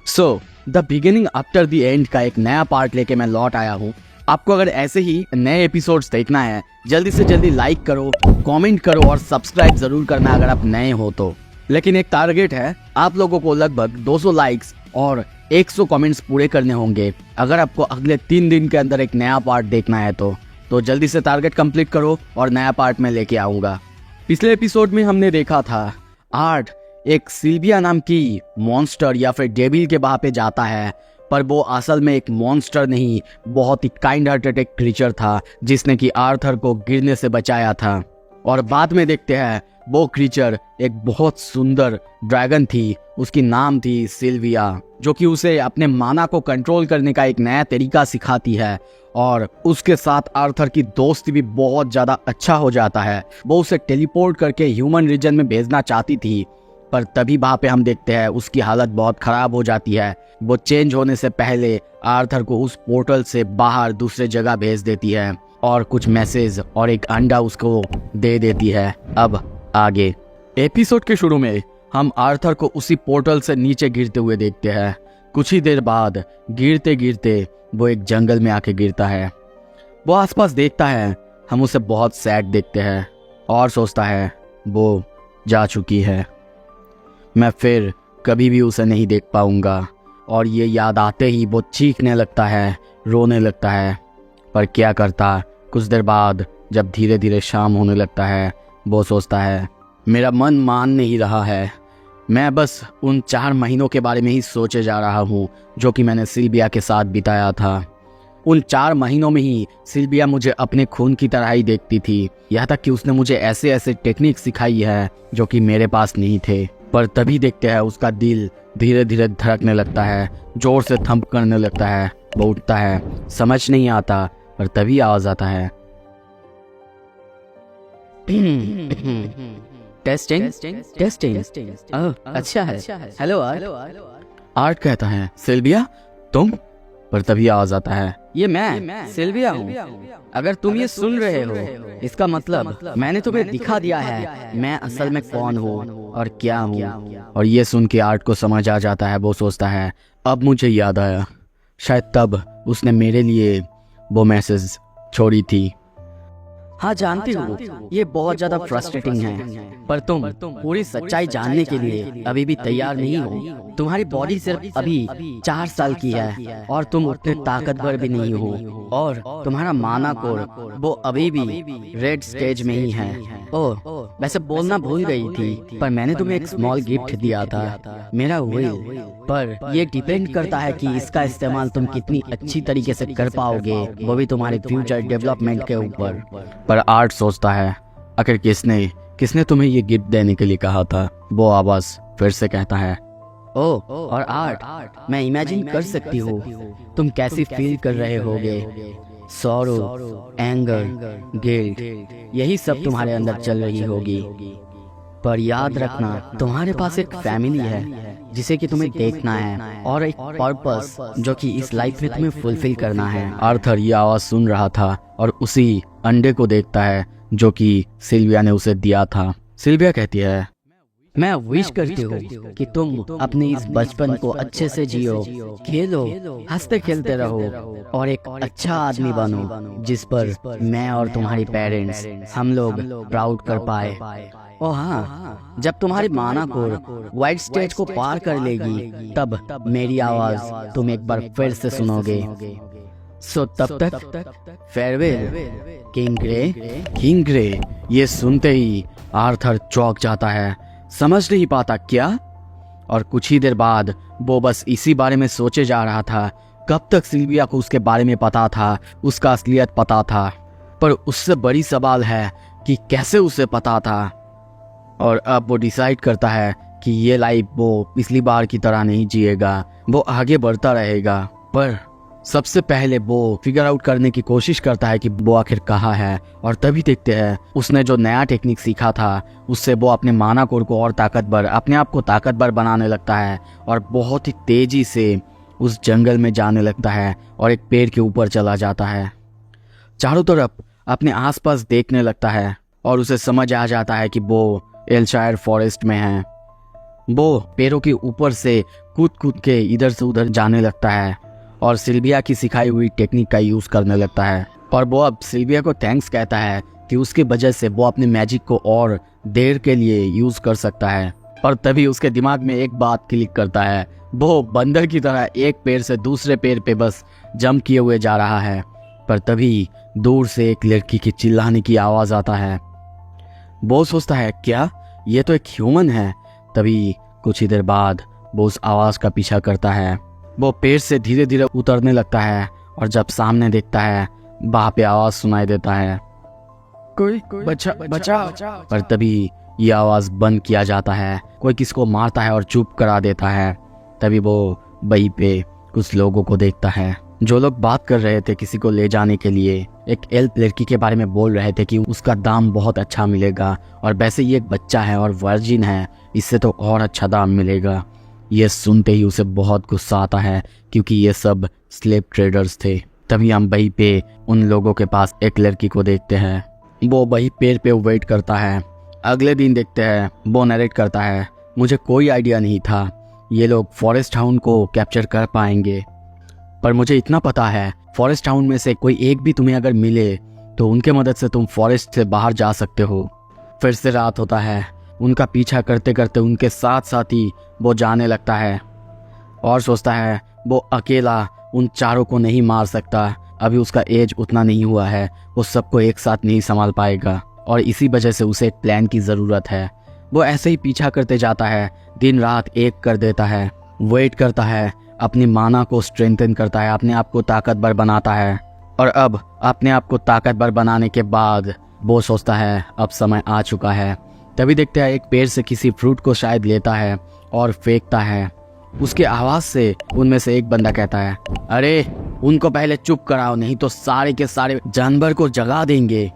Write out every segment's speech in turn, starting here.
So the beginning after the end का एक नया पार्ट लेके मैं लौट आया हूँ। आपको अगर ऐसे ही नए एपिसोड्स देखना है, जल्दी से जल्दी लाइक करो, कमेंट करो और सब्सक्राइब जरूर करना अगर आप नए हो तो। लेकिन एक टारगेट है, आप लोगों को लगभग 200 लाइक्स और 100 कमेंट्स पूरे करने होंगे अगर आपको अगले 3 दिन के अंदर एक नया पार्ट देखना है तो जल्दी से टारगेट कंप्लीट करो और नया पार्ट में लेके आऊँगा। पिछले एपिसोड में हमने देखा था आर्ट एक सिल्विया नाम की मॉन्स्टर या फिर डेविल के वहां पे जाता है, पर वो असल में एक मॉन्स्टर नहीं, बहुत ही काइंड हार्टेड एक क्रीचर था जिसने कि आर्थर को गिरने से बचाया था। और बाद में देखते हैं वो क्रीचर एक बहुत सुंदर ड्रैगन थी, उसकी नाम थी सिल्विया, जो कि उसे अपने माना को कंट्रोल करने का एक नया तरीका सिखाती है। और उसके साथ आर्थर की दोस्ती भी बहुत ज़्यादा अच्छा हो जाता है। वो उसे टेलीपोर्ट करके ह्यूमन रीजन में भेजना चाहती थी, पर तभी वहाँ पे हम देखते हैं उसकी हालत बहुत ख़राब हो जाती है। वो चेंज होने से पहले आर्थर को उस पोर्टल से बाहर दूसरे जगह भेज देती है और कुछ मैसेज और एक अंडा उसको दे देती है। अब आगे एपिसोड के शुरू में हम आर्थर को उसी पोर्टल से नीचे गिरते हुए देखते हैं। कुछ ही देर बाद गिरते गिरते वो एक जंगल में आके गिरता है। वो आसपास देखता है, हम उसे बहुत सैड देखते हैं और सोचता है वो जा चुकी है, मैं फिर कभी भी उसे नहीं देख पाऊंगा। और ये याद आते ही वो चीखने लगता है, रोने लगता है। पर क्या करता, कुछ देर बाद जब धीरे धीरे शाम होने लगता है, वो सोचता है मेरा मन मान नहीं रहा है, मैं बस उन 4 महीनों के बारे में ही सोचे जा रहा हूँ जो कि मैंने सिल्विया के साथ बिताया था। उन 4 महीनों में ही सिल्विया मुझे अपने खून की तरह ही देखती थी, यहाँ तक कि उसने मुझे ऐसे ऐसे टेक्निक सिखाई है जो कि मेरे पास नहीं थे। पर तभी देखते हैं उसका दिल धीरे धीरे धड़कने लगता है, जोर से थंप करने लगता है। वो उठता है, समझ नहीं आता, पर तभी आवाज आता है टेस्टिंग टेस्टिंग। अच्छा है, हेलो आर्ट कहता है सिल्विया तुम, पर तभी आवाज आता है ये मैं सिल्विया हूँ। अगर तुम ये सुन रहे हो इसका मतलब मैंने तुम्हें दिखा दिया है मैं असल में कौन हूँ और क्या हूँ। और ये सुन के आर्ट को समझ आ जाता है। वो सोचता है अब मुझे याद आया, शायद तब उसने मेरे लिए वो मैसेज छोड़ी थी। हाँ जानती हूँ ये बहुत ज्यादा फ्रस्ट्रेटिंग है, पर तुम पूरी सच्चाई जानने के लिए अभी भी तैयार नहीं हो। तुम्हारी बॉडी सिर्फ अभी 4 साल की है और तुम उतने ताकतवर भी नहीं हो, और तुम्हारा माना कोर वो अभी भी रेड स्टेज में ही है। ओह वैसे बोलना भूल गई थी, पर मैंने तुम्हें एक स्मॉल गिफ्ट दिया था, मेरा विल। पर ये डिपेंड करता है कि इसका इस्तेमाल तुम कितनी अच्छी तरीके से कर पाओगे, वो भी तुम्हारे फ्यूचर डेवलपमेंट के ऊपर। पर आर्ट सोचता है आखिर किसने तुम्हें ये गिफ्ट देने के लिए कहा था। वो आवाज फिर से कहता है ओह और आर्ट मैं इमेजिन कर सकती हूँ तुम कैसी फील कर रहे होगे, सॉरो, एंगर, गिल्ट, यही सब तुम्हारे अंदर चल रही होगी। पर याद रखना तुम्हारे पास एक फैमिली है जिसे कि तुम्हें देखना है और एक पर्पस जो कि इस लाइफ में तुम्हें फुलफिल करना है। आर्थर ये आवाज सुन रहा था और उसी अंडे को देखता है जो कि सिल्विया ने उसे दिया था। सिल्विया कहती है मैं विश करती हूँ कि तुम अपने इस बचपन को अच्छे से जियो, खेलो, हंसते खेलते रहो और एक अच्छा आदमी बनो जिस पर मैं और तुम्हारी पेरेंट्स हम लोग प्राउड कर पाए। ओ हाँ, जब तुम्हारी माना कोर वाइट स्टेज को पार कर लेगी तब मेरी आवाज तुम एक बार फिर से सुनोगे। सो तब तक फेयरवेल किंग ग्रे। ये सुनते ही आर्थर चौंक जाता है, समझ नहीं पाता क्या। और कुछ ही देर बाद वो बस इसी बारे में सोचे जा रहा था कब तक सिल्विया को उसके बारे में पता था, उसका असलियत पता था। पर उससे बड़ी सवाल है कि कैसे उसे पता था। और अब वो डिसाइड करता है कि ये लाइफ वो पिछली बार की तरह नहीं जिएगा, वो आगे बढ़ता रहेगा। पर सबसे पहले वो फिगर आउट करने की कोशिश करता है कि वो आखिर कहाँ है। और तभी देखते हैं उसने जो नया टेक्निक सीखा था उससे वो अपने माना कोर को और ताकतवर, अपने आप को ताकतवर बनाने लगता है और बहुत ही तेजी से उस जंगल में जाने लगता है और एक पेड़ के ऊपर चला जाता है। चारों तरफ अपने आसपास देखने लगता है और उसे समझ आ जाता है कि वो एल्शायर फॉरेस्ट में है। वो पेड़ों के ऊपर से कूद कूद के इधर से उधर जाने लगता है और सिल्विया की सिखाई हुई टेक्निक का यूज़ करने लगता है। और वो अब सिल्विया को थैंक्स कहता है कि उसकी वजह से वो अपने मैजिक को और देर के लिए यूज़ कर सकता है। पर तभी उसके दिमाग में एक बात क्लिक करता है, वो बंदर की तरह एक पैर से दूसरे पैर पे बस जंप किए हुए जा रहा है। पर तभी दूर से एक लड़की की चिल्लाने की आवाज़ आता है। वो सोचता है क्या ये तो एक ह्यूमन है। तभी कुछ ही देर बाद वो उस आवाज़ का पीछा करता है। वो पेड़ से धीरे धीरे उतरने लगता है और जब सामने देखता है वहाँ पे आवाज़ सुनाई देता है, कोई बचा बचा। पर तभी ये आवाज़ बंद किया जाता है। कोई किसको मारता है और चुप करा देता है। तभी वो वहीं पे कुछ लोगों को देखता है जो लोग बात कर रहे थे किसी को ले जाने के लिए। एक एल्फ लड़की के बारे में बोल रहे थे कि उसका दाम बहुत अच्छा मिलेगा और वैसे ये एक बच्चा है और वर्जिन है, इससे तो और अच्छा दाम मिलेगा। ये सुनते ही उसे बहुत गुस्सा आता है क्योंकि ये सब स्लेव ट्रेडर्स थे। तभी हम वहीं पे उन लोगों के पास एक लड़की को देखते हैं। वो वही पेड़ पे वेट करता है। अगले दिन देखते हैं वो नरेट करता है, मुझे कोई आइडिया नहीं था ये लोग फॉरेस्ट टाउन को कैप्चर कर पाएंगे, पर मुझे इतना पता है फॉरेस्ट टाउन में से कोई एक भी तुम्हें अगर मिले तो उनके मदद से तुम फॉरेस्ट से बाहर जा सकते हो। फिर से रात होता है। उनका पीछा करते करते उनके साथ साथ ही वो जाने लगता है और सोचता है वो अकेला उन चारों को नहीं मार सकता। अभी उसका एज उतना नहीं हुआ है, वो सबको एक साथ नहीं संभाल पाएगा और इसी वजह से उसे एक प्लान की ज़रूरत है। वो ऐसे ही पीछा करते जाता है, दिन रात एक कर देता है, वेट करता है, अपनी माना को स्ट्रेंथन करता है, अपने आप को ताकतवर बनाता है। और अब अपने आप को ताकतवर बनाने के बाद वो सोचता है अब समय आ चुका है। तभी देखते हैं एक पेड़ से किसी फ्रूट को शायद लेता है और फेंकता है। उसके आवाज़ से उनमें से एक बंदा कहता है, अरे उनको पहले चुप कराओ नहीं तो सारे के सारे जानवर को जगा देंगे।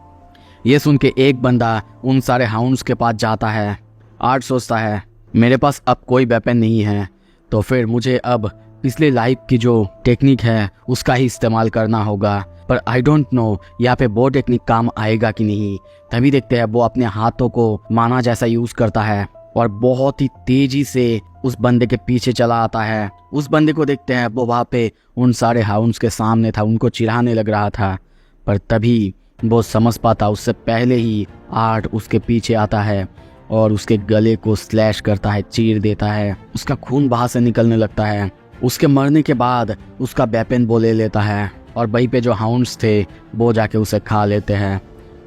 ये सुन के एक बंदा उन सारे हाउंड्स के पास जाता है। आर्ट सोचता है मेरे पास अब कोई वेपन नहीं है तो फिर मुझे अब पिछले लाइफ की जो टेक्निक है उसका ही इस्तेमाल करना होगा, पर आई डोंट नो यहाँ पे वो टेक्निक काम आएगा कि नहीं। तभी देखते हैं वो अपने हाथों को माना जैसा यूज़ करता है और बहुत ही तेजी से उस बंदे के पीछे चला आता है। उस बंदे को देखते हैं वो वहाँ पे उन सारे हाउंड्स के सामने था, उनको चिढ़ाने लग रहा था। पर तभी वो समझ पाता उससे पहले ही आर्ट उसके पीछे आता है और उसके गले को स्लैश करता है, चीर देता है। उसका खून बाहर से निकलने लगता है। उसके मरने के बाद उसका वेपन वो ले लेता है और वहीं पे जो हाउंड्स थे वो जाके उसे खा लेते हैं।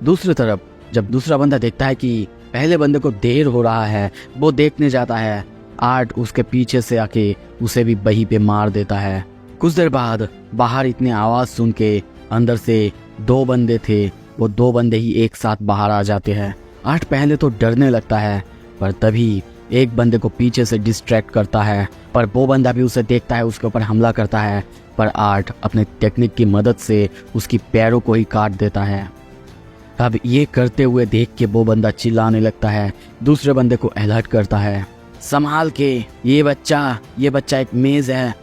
दूसरी तरफ जब दूसरा बंदा देखता है कि पहले बंदे को देर हो रहा है, वो देखने जाता है। आर्ट उसके पीछे से आके उसे भी वहीं पे मार देता है। कुछ देर बाद बाहर इतनी आवाज़ सुन के अंदर से दो बंदे थे, वो दो बंदे ही एक साथ बाहर आ जाते हैं। आर्ट पहले तो डरने लगता है, पर तभी एक बंदे को पीछे से डिस्ट्रैक्ट करता है, पर वो बंदा भी उसे देखता है, उसके ऊपर हमला करता है। पर आर्ट अपने टेक्निक की मदद से उसकी पैरों को ही काट देता है। अब ये करते हुए देख के वो बंदा चिल्लाने लगता है, दूसरे बंदे को अलर्ट करता है, संभाल के, ये बच्चा एक मेज है।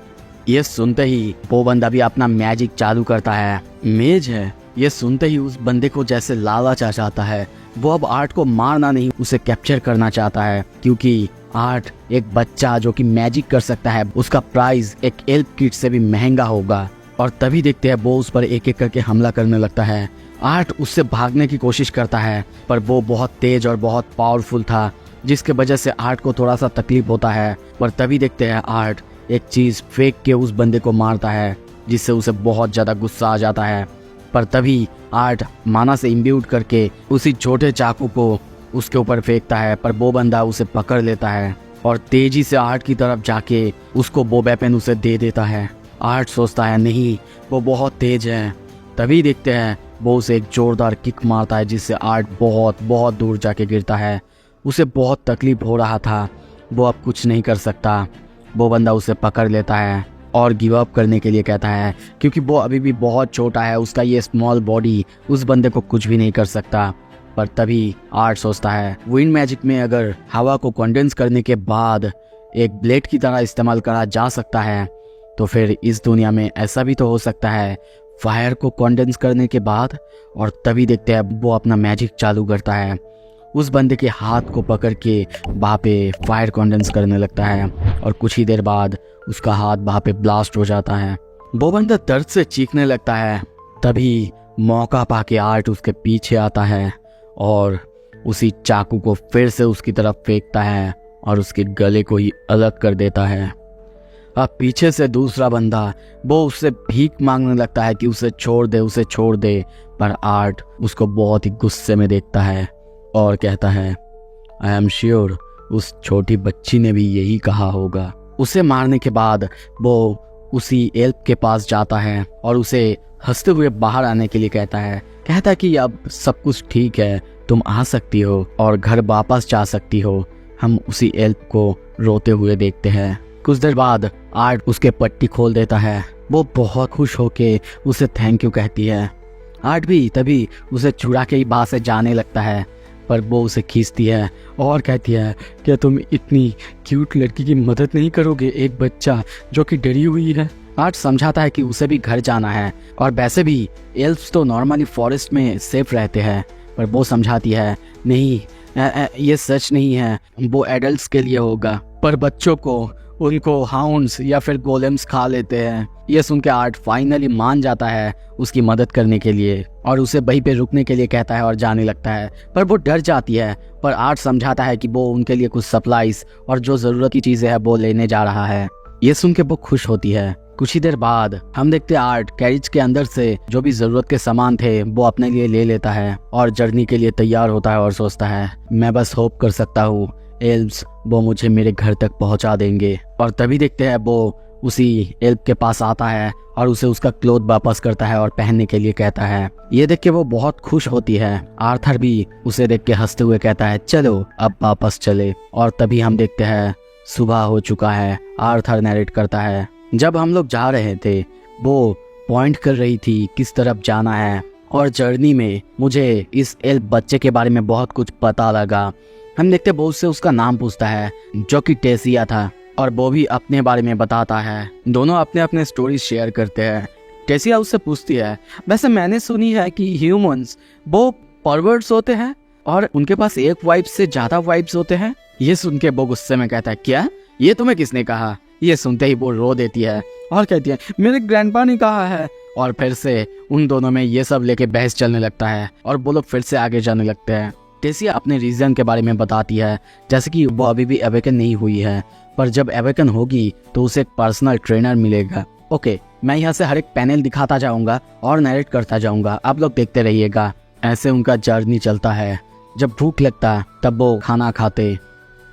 ये सुनते ही वो बंदा भी अपना मैजिक चालू करता है। मेज है? ये सुनते ही उस बंदे को जैसे लालच आ जाता है। वो अब आर्ट को मारना नहीं, उसे कैप्चर करना चाहता है, क्योंकि आर्ट एक बच्चा जो कि मैजिक कर सकता है, उसका प्राइस एक एल्फ किट से भी महंगा होगा। और तभी देखते हैं वो उस पर एक एक करके हमला करने लगता है। आर्ट उससे भागने की कोशिश करता है, पर वो बहुत तेज और बहुत पावरफुल था, जिसके वजह से आर्ट को थोड़ा सा तकलीफ होता है। पर तभी देखते हैं आर्ट एक चीज़ फेंक के उस बंदे को मारता है, जिससे उसे बहुत ज़्यादा गुस्सा आ जाता है। पर तभी आर्ट माना से इम्ब्यूड करके उसी छोटे चाकू को उसके ऊपर फेंकता है, पर वो बंदा उसे पकड़ लेता है और तेजी से आर्ट की तरफ जाके उसको वो वेपन उसे दे देता है। आर्ट सोचता है नहीं, वो बहुत तेज है। तभी देखते हैं वो उसे एक जोरदार किक मारता है, जिससे आर्ट बहुत बहुत दूर जाके गिरता है। उसे बहुत तकलीफ हो रहा था, वो अब कुछ नहीं कर सकता। वो बंदा उसे पकड़ लेता है और गिव अप करने के लिए कहता है, क्योंकि वो अभी भी बहुत छोटा है, उसका ये स्मॉल बॉडी उस बंदे को कुछ भी नहीं कर सकता। पर तभी आर्ट सोचता है विंड मैजिक में अगर हवा को कंडेंस करने के बाद एक ब्लेड की तरह इस्तेमाल करा जा सकता है, तो फिर इस दुनिया में ऐसा भी तो हो सकता है फायर को कंडेंस करने के बाद। और तभी देखते हैं वो अपना मैजिक चालू करता है उस बंदे के हाथ को पकड़ के वहाँ पे फायर कंडेंस करने लगता है और कुछ ही देर बाद उसका हाथ वहाँ पे ब्लास्ट हो जाता है। वो बंदा दर्द से चीखने लगता है। तभी मौका पाके आर्ट उसके पीछे आता है और उसी चाकू को फिर से उसकी तरफ फेंकता है और उसके गले को ही अलग कर देता है। अब पीछे से दूसरा बंदा वो उससे भीख मांगने लगता है कि उसे छोड़ दे, उसे छोड़ दे, पर आर्ट उसको बहुत ही गुस्से में देखता है और कहता है, आई एम श्योर उस छोटी बच्ची ने भी यही कहा होगा। उसे मारने के बाद वो उसी एल्फ के पास जाता है और उसे हंसते हुए बाहर आने के लिए कहता है कि अब सब कुछ ठीक है, तुम आ सकती हो और घर वापस जा सकती हो। हम उसी एल्फ को रोते हुए देखते हैं। कुछ देर बाद आर्ट उसके पट्टी खोल देता है। वो बहुत खुश होके उसे थैंक यू कहती है। आर्ट भी तभी उसे छुड़ा के ही वहाँ से जाने लगता है, पर वो उसे खींचती है और कहती है कि तुम इतनी क्यूट लड़की की मदद नहीं करोगे, एक बच्चा जो कि डरी हुई है। आर्ट समझाता है कि उसे भी घर जाना है और वैसे भी एल्फ्स तो नॉर्मली फॉरेस्ट में सेफ रहते हैं, पर वो समझाती है नहीं, ये सच नहीं है, वो एडल्ट्स के लिए होगा, पर बच्चों को उनको हाउंड्स या फिर गोलेम्स खा लेते हैं। ये सुन के आर्ट फाइनली मान जाता है उसकी मदद करने के लिए और उसे वहीं पे रुकने के लिए कहता है और जाने लगता है, पर वो डर जाती है। पर आर्ट समझाता है कि वो उनके लिए कुछ सप्लाईज और जो ज़रूरत की चीज़ें हैं वो लेने जा रहा है। ये सुन के वो खुश होती है। कुछ ही देर बाद हम देखते हैं आर्ट कैरिज के अंदर से जो भी जरूरत के सामान थे वो अपने लिए ले लेता है और जर्नी के लिए तैयार होता है और सोचता है, मैं बस होप कर सकता हूँ एल्व्स वो मुझे मेरे घर तक पहुंचा देंगे। और तभी देखते हैं वो उसी एल्फ के पास आता है और उसे उसका क्लोथ वापस करता है और पहनने के लिए कहता है। ये देख के वो बहुत खुश होती है। आर्थर भी उसे देख के हंसते हुए कहता है, चलो अब वापस चले। और तभी हम देखते हैं सुबह हो चुका है। आर्थर नरेट करता है, जब हम लोग जा रहे थे वो पॉइंट कर रही थी किस तरफ जाना है और जर्नी में मुझे इस एल्फ बच्चे के बारे में बहुत कुछ पता लगा। हम देखते बहुत से उसका नाम पूछता है जो कि टेसिया था और वो भी अपने बारे में बताता है। दोनों अपने अपने स्टोरीज शेयर करते हैं। टेसिया उससे पूछती है, वैसे मैंने सुनी है कि ह्यूमंस वो परवर्ट्स होते हैं और उनके पास एक वाइफ से ज्यादा वाइफ्स होते हैं। ये सुन के वो गुस्से में कहता है, क्या ये तुम्हें किसने कहा? ये सुनते ही वो रो देती है और कहती है, मेरे ग्रैंडपा ने कहा है। और फिर से उन दोनों में ये सब लेके बहस चलने लगता है और वो लोग फिर से आगे जाने लगते हैं। टेसिया अपने रीजन के बारे में बताती है, जैसे कि वो अभी भी अवेकन नहीं हुई है, पर जब अवेकन होगी तो उसे एक पर्सनल ट्रेनर मिलेगा। ओके, मैं यहाँ से हर एक पैनल दिखाता जाऊंगा और नरेट करता जाऊंगा, आप लोग देखते रहिएगा। ऐसे उनका जर्नी चलता है। जब भूख लगता तब वो खाना खाते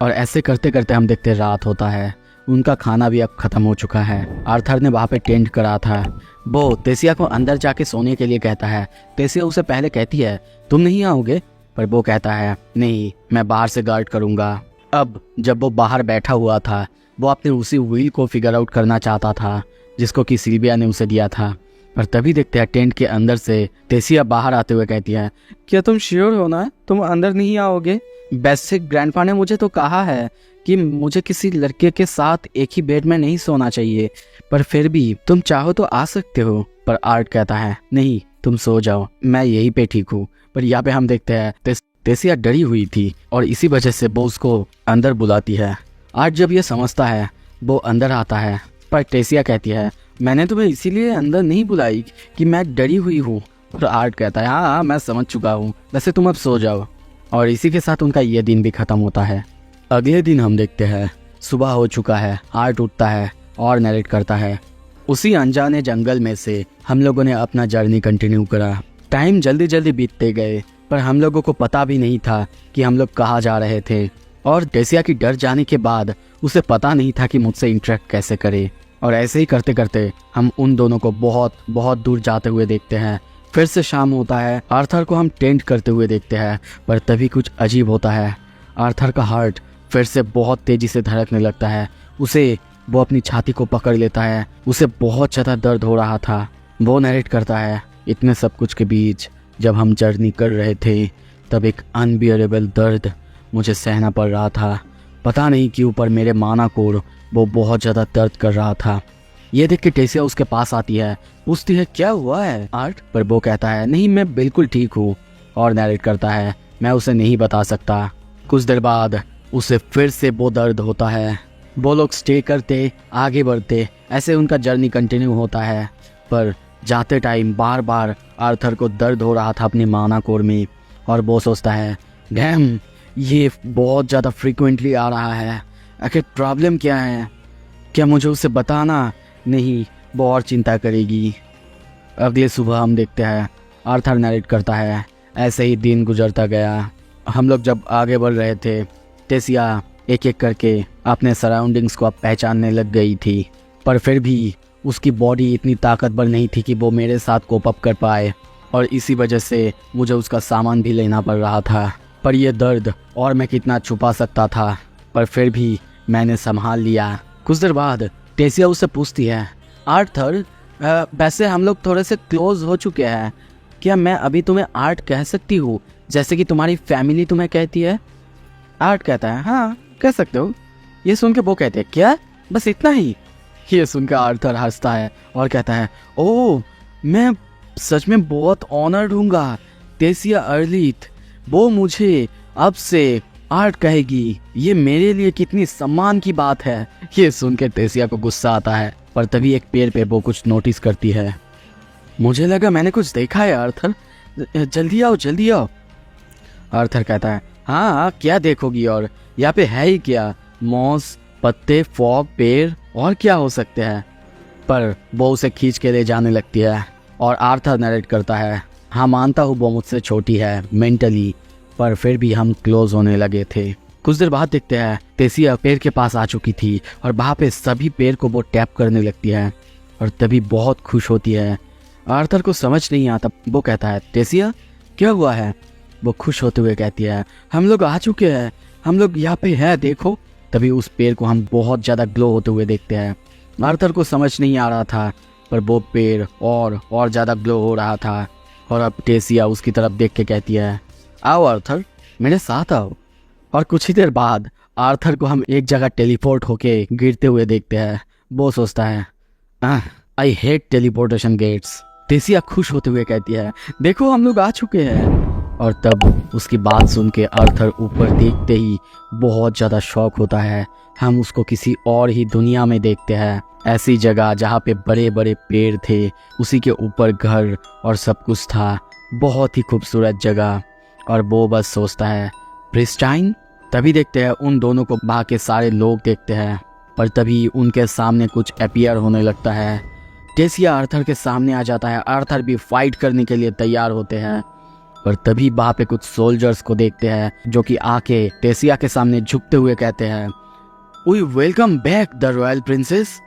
और ऐसे करते करते हम देखते रात होता है। उनका खाना भी अब खत्म हो चुका है। आर्थर ने वहाँ पे टेंट करा था। वो टेसिया को अंदर जाके सोने के लिए कहता है। टेसिया उसे पहले कहती है, तुम नहीं आओगे? पर वो कहता है, नहीं, मैं बाहर से गार्ड करूंगा। अब जब वो बाहर बैठा हुआ था वो अपने उसी व्हील को फिगर आउट करना चाहता था जिसको कि सिल्विया ने उसे दिया था। पर तभी देखते हैं टेंट के अंदर से टेसिया बाहर आते हुए कहती है, क्या तुम श्योर हो ना, तुम अंदर नहीं आओगे? बेसिक ग्रैंडपा ने मुझे तो कहा है कि मुझे किसी लड़के के साथ एक ही बेड में नहीं सोना चाहिए, पर फिर भी तुम चाहो तो आ सकते हो। पर आर्ट कहता है, नहीं, तुम सो जाओ, मैं यहीं पे ठीक हूँ। पर यहाँ पे हम देखते हैं टेसिया डरी हुई थी और इसी वजह से वो उसको अंदर बुलाती है। आर्ट जब ये समझता है वो अंदर आता है, पर टेसिया कहती है, मैंने तुम्हें इसीलिए अंदर नहीं बुलाई कि मैं डरी हुई हूँ। और आर्ट कहता है, हाँ मैं समझ चुका हूँ, वैसे तुम अब सो जाओ। और इसी के साथ उनका ये दिन भी खत्म होता है। अगले दिन हम देखते हैं सुबह हो चुका है। आर्ट उठता है और नरेट करता है, उसी अनजाने जंगल में से हम लोगों ने अपना जर्नी कंटिन्यू करा। टाइम जल्दी जल्दी बीतते गए, पर हम लोगों को पता भी नहीं था कि हम लोग कहाँ जा रहे थे। और टेसिया की डर जाने के बाद उसे पता नहीं था कि मुझसे इंटरेक्ट कैसे करे। और ऐसे ही करते करते हम उन दोनों को बहुत बहुत दूर जाते हुए देखते हैं। फिर से शाम होता है। आर्थर को हम टेंट करते हुए देखते हैं, पर तभी कुछ अजीब होता है। आर्थर का हार्ट फिर से बहुत तेजी से धड़कने लगता है। वो अपनी छाती को पकड़ लेता है। उसे बहुत ज़्यादा दर्द हो रहा था। वो नरेट करता है, इतने सब कुछ के बीच जब हम जर्नी कर रहे थे तब एक अनबियरेबल दर्द मुझे सहना पड़ रहा था। पता नहीं क्यों, पर मेरे माना कोर वो बहुत ज़्यादा दर्द कर रहा था। ये देख के टेसिया उसके पास आती है, पूछती है, क्या हुआ है आर्ट? पर वो कहता है, नहीं, मैं बिल्कुल ठीक हूँ। और नरेट करता है, मैं उसे नहीं बता सकता। कुछ देर बाद उसे फिर से वो दर्द होता है। वो लोग स्टे करते, आगे बढ़ते, ऐसे उनका जर्नी कंटिन्यू होता है। पर जाते टाइम बार बार आर्थर को दर्द हो रहा था अपनी मानाकोर में, और वो सोचता है डैम, ये बहुत ज़्यादा फ्रीक्वेंटली आ रहा है, आखिर प्रॉब्लम क्या है? क्या मुझे उसे बताना? नहीं, वो और चिंता करेगी। अगले सुबह हम देखते हैं आर्थर नरेट करता है, ऐसे ही दिन गुजरता गया। हम लोग जब आगे बढ़ रहे थे, टेसिया एक एक करके अपने सराउंडिंग्स को अब पहचानने लग गई थी, पर फिर भी उसकी बॉडी इतनी ताकतवर नहीं थी कि वो मेरे साथ कोप अप कर पाए, और इसी वजह से मुझे उसका सामान भी लेना पड़ रहा था। पर यह दर्द और मैं कितना छुपा सकता था, पर फिर भी मैंने संभाल लिया। कुछ देर बाद टेसिया उससे पूछती है, आर्थर, वैसे हम लोग थोड़े से क्लोज हो चुके हैं, क्या मैं अभी तुम्हें आर्ट कह सकती हूँ जैसे कि तुम्हारी फैमिली तुम्हें कहती है? आर्ट कहता है, हाँ कह सकते हो। ये सुन के वो कहते हैं, क्या बस इतना ही? ये सुनकर आर्थर हंसता है और कहता है, ओह, मैं सच में बहुत ऑनर्ड हूँगा। टेसिया अर्लीथ, वो मुझे अब से आर्ट कहेगी, ये मेरे लिए कितनी सम्मान की बात है। ये सुनकर टेसिया को गुस्सा आता है, पर तभी एक पेड़ पे वो कुछ नोटिस करती है। मुझे लगा मैंने कुछ देखा है आर्थर, जल्दी आओ जल्दी आओ। आर्थर कहता है, हाँ क्या देखोगी, और यहाँ पे है ही क्या? मॉस, पत्ते, फॉग, पेड़, और क्या हो सकते हैं? पर वो उसे खींच के ले जाने लगती है, और आर्थर नरेट करता है, हाँ मानता हूँ वो मुझसे छोटी है मेंटली, पर फिर भी हम क्लोज होने लगे थे। कुछ देर बाद देखते हैं टेसिया पेड़ के पास आ चुकी थी, और वहाँ पे सभी पेड़ को वो टैप करने लगती है, और तभी बहुत खुश होती है। आर्थर को समझ नहीं आता, वो कहता है, टेसिया क्या हुआ है? वो खुश होते हुए कहती है, हम लोग आ चुके हैं, हम लोग यहाँ पे हैं, देखो। तभी उस पेड़ को हम बहुत ज़्यादा ग्लो होते हुए देखते हैं। आर्थर को समझ नहीं आ रहा था, पर वो पेड़ और ज़्यादा ग्लो हो रहा था, और अब टेसिया उसकी तरफ देख के कहती है, आओ आर्थर, मेरे साथ आओ। और कुछ ही देर बाद आर्थर को हम एक जगह टेलीपोर्ट होके गिरते हुए देखते हैं। वो सोचता है, आई हेट टेलीपोर्टेशन गेट्स। टेसिया खुश होते हुए कहती है, देखो हम लोग आ चुके हैं। और तब उसकी बात सुन के आर्थर ऊपर देखते ही बहुत ज़्यादा शॉक होता है। हम उसको किसी और ही दुनिया में देखते हैं, ऐसी जगह जहाँ पे बड़े बड़े पेड़ थे, उसी के ऊपर घर और सब कुछ था, बहुत ही खूबसूरत जगह। और वो बस सोचता है, प्रिस्टाइन। तभी देखते हैं उन दोनों को वहाँ के सारे लोग देखते हैं, पर तभी उनके सामने कुछ अपीयर होने लगता है। टेसिया आर्थर के सामने आ जाता है, आर्थर भी फाइट करने के लिए तैयार होते हैं, पर तभी वहाँ पे कुछ सोल्जर्स को देखते हैं जो कि आके टेसिया के सामने झुकते हुए कहते हैं, we welcome back the royal princess.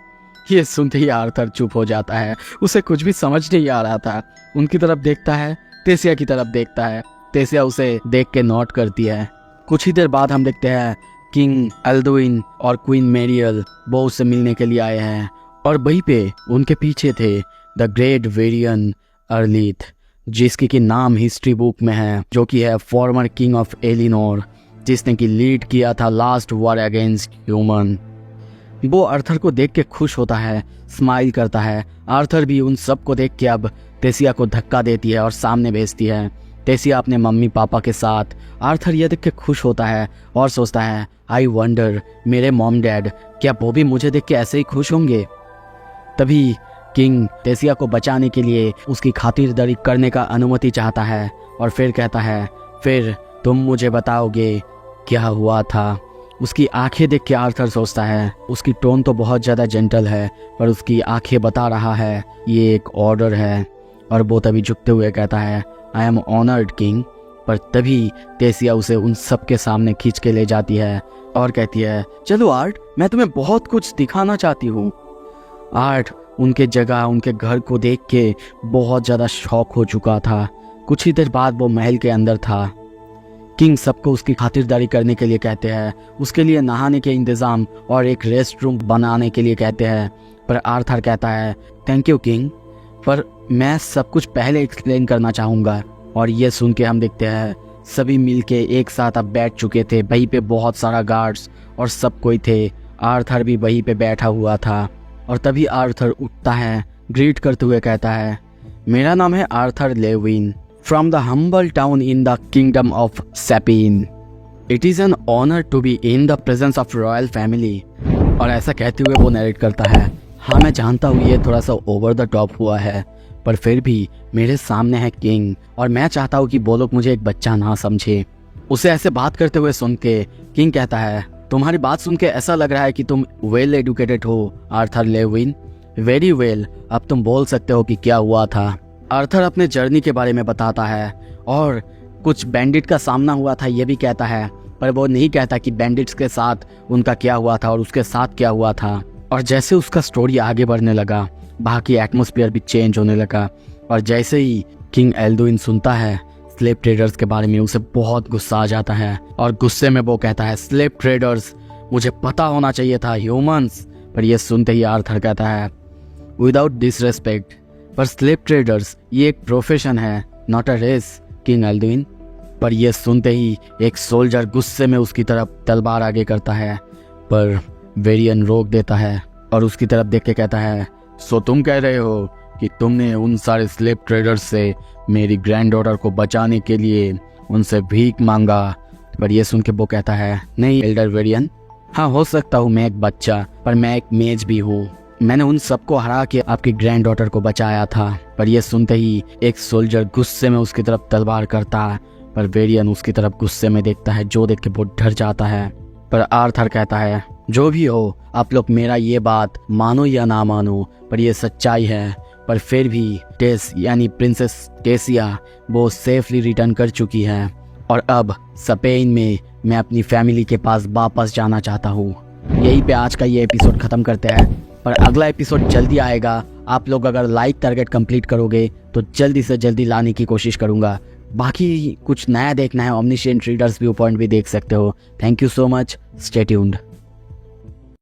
ये सुनते ही आर्थर चुप हो जाता है, उसे कुछ भी समझ नहीं आ रहा था। उनकी तरफ देखता है, टेसिया की तरफ देखता है, टेसिया उसे देख के नोट करती है। कुछ ही देर बाद हम देखते हैं किंग एल्डुइन और क्वीन मेरियल वो उससे मिलने के लिए आए हैं, और वहीं पे उनके पीछे थे द ग्रेट वेरियन अर्लीथ, जिसकी की नाम हिस्ट्री बुक में है, जो कि है फॉर्मर किंग ऑफ एलिनोर, जिसने की लीड किया था लास्ट वॉर अगेंस्ट ह्यूमन। वो आर्थर को देख के खुश होता है, स्माइल करता है। आर्थर भी उन सब को देख के अब टेसिया को धक्का देती है और सामने भेजती है। टेसिया अपने मम्मी पापा के साथ। आर्थर यह देख के खुश होता है और सोचता है, आई वंडर, मेरे मॉम डैड क्या वो भी मुझे देख के ऐसे ही खुश होंगे? तभी किंग टेसिया को बचाने के लिए उसकी खातिरदारी करने का अनुमति चाहता है, और फिर कहता है, फिर तुम मुझे बताओगे क्या हुआ था। उसकी आंखें देख के आर्थर सोचता है, उसकी टोन तो बहुत ज़्यादा जेंटल है, पर उसकी आंखें बता रहा है ये एक ऑर्डर है। और वो तभी झुकते हुए कहता है, आई एम ऑनर्ड किंग। पर तभी टेसिया उसे उन सब के सामने खींच के ले जाती है और कहती है, चलो आर्ट, मैं तुम्हें बहुत कुछ दिखाना चाहती हूँ। आर्ट उनके जगह, उनके घर को देख के बहुत ज़्यादा शॉक हो चुका था। कुछ ही देर बाद वो महल के अंदर था। किंग सबको उसकी खातिरदारी करने के लिए कहते हैं, उसके लिए नहाने के इंतज़ाम और एक रेस्ट रूम बनाने के लिए कहते हैं। पर आर्थर कहता है, थैंक यू किंग, पर मैं सब कुछ पहले एक्सप्लेन करना चाहूँगा। और ये सुन के हम देखते हैं सभी मिलके एक साथ अब बैठ चुके थे। वहीं पे बहुत सारा गार्ड्स और सब कोई थे। आर्थर भी वहीं पे बैठा हुआ था। और तभी आर्थर उठता है, ग्रीट करते हुए कहता है, मेरा नाम है Arthur Levin from the humble town in the kingdom of Sapin. It is an honor to be in the presence of royal family. और ऐसा कहते हुए वो नरेट करता है, हाँ मैं जानता हूँ ये थोड़ा सा ओवर द टॉप हुआ है, पर फिर भी मेरे सामने है किंग और मैं चाहता हूँ कि वो लोग मुझे एक बच्चा ना समझे। उसे ऐसे बात करते हुए सुन के किंग कहता है, तुम्हारी बात सुन के ऐसा लग रहा है कि तुम वेल एडुकेटेड हो आर्थर लेविन। वेरी वेल, अब तुम बोल सकते हो कि क्या हुआ था। आर्थर अपने जर्नी के बारे में बताता है और कुछ बैंडिट का सामना हुआ था ये भी कहता है, पर वो नहीं कहता कि बैंडिट्स के साथ उनका क्या हुआ था और उसके साथ क्या हुआ था। और जैसे उसका स्टोरी आगे बढ़ने लगा, बाकी एटमॉस्फेयर भी चेंज होने लगा और जैसे ही किंग एल्डुइन सुनता है स्लेव ट्रेडर्स के बारे में, उसे बहुत गुस्सा आ जाता है और गुस्से में वो कहता है, स्लेव ट्रेडर्स, मुझे पता होना चाहिए था ह्यूमंस। पर ये सुनते ही आर्थर कहता है, विदाउट डिसरेस्पेक्ट, पर स्लेव ट्रेडर्स ये एक प्रोफेशन है, नॉट अ रेस किंग एल्डुइन। पर यह सुनते ही एक सोल्जर गुस्से में उसकी तरफ तलवार आगे करता है, पर वेरियन रोक देता है और उसकी तरफ देख के कहता है, सो तुम कह रहे हो कि तुमने उन सारे स्लेव ट्रेडर्स से मेरी ग्रैंड डॉटर को बचाने के लिए उनसे भीख मांगा। पर यह सुन के वो कहता है, नहीं एल्डर वेरियन, हाँ हो सकता हूँ मैं एक बच्चा, पर मैं एक मेज भी हूँ। मैंने उन सबको हरा के आपकी ग्रैंड डॉटर को बचाया था। पर यह सुनते ही एक सोल्जर गुस्से में उसकी तरफ तलवार करता है, पर वेरियन उसकी तरफ गुस्से में देखता है, जो देख के वो डर जाता है। पर आर्थर कहता है, जो भी हो आप लोग मेरा ये बात मानो या ना मानो, पर ये सच्चाई है। पर फिर भी टेस यानी प्रिंसेस टेसिया वो सेफली रिटर्न कर चुकी है और अब स्पेन में मैं अपनी फैमिली के पास वापस जाना चाहता हूँ। यहीं पे आज का ये एपिसोड ख़त्म करते हैं, पर अगला एपिसोड जल्दी आएगा। आप लोग अगर लाइक टारगेट कंप्लीट करोगे तो जल्दी से जल्दी लाने की कोशिश करूँगा। बाकी कुछ नया देखना है, ओमनिशिएंट रीडर्स व्यू पॉइंट भी देख सकते हो। Thank you so much, stay tuned.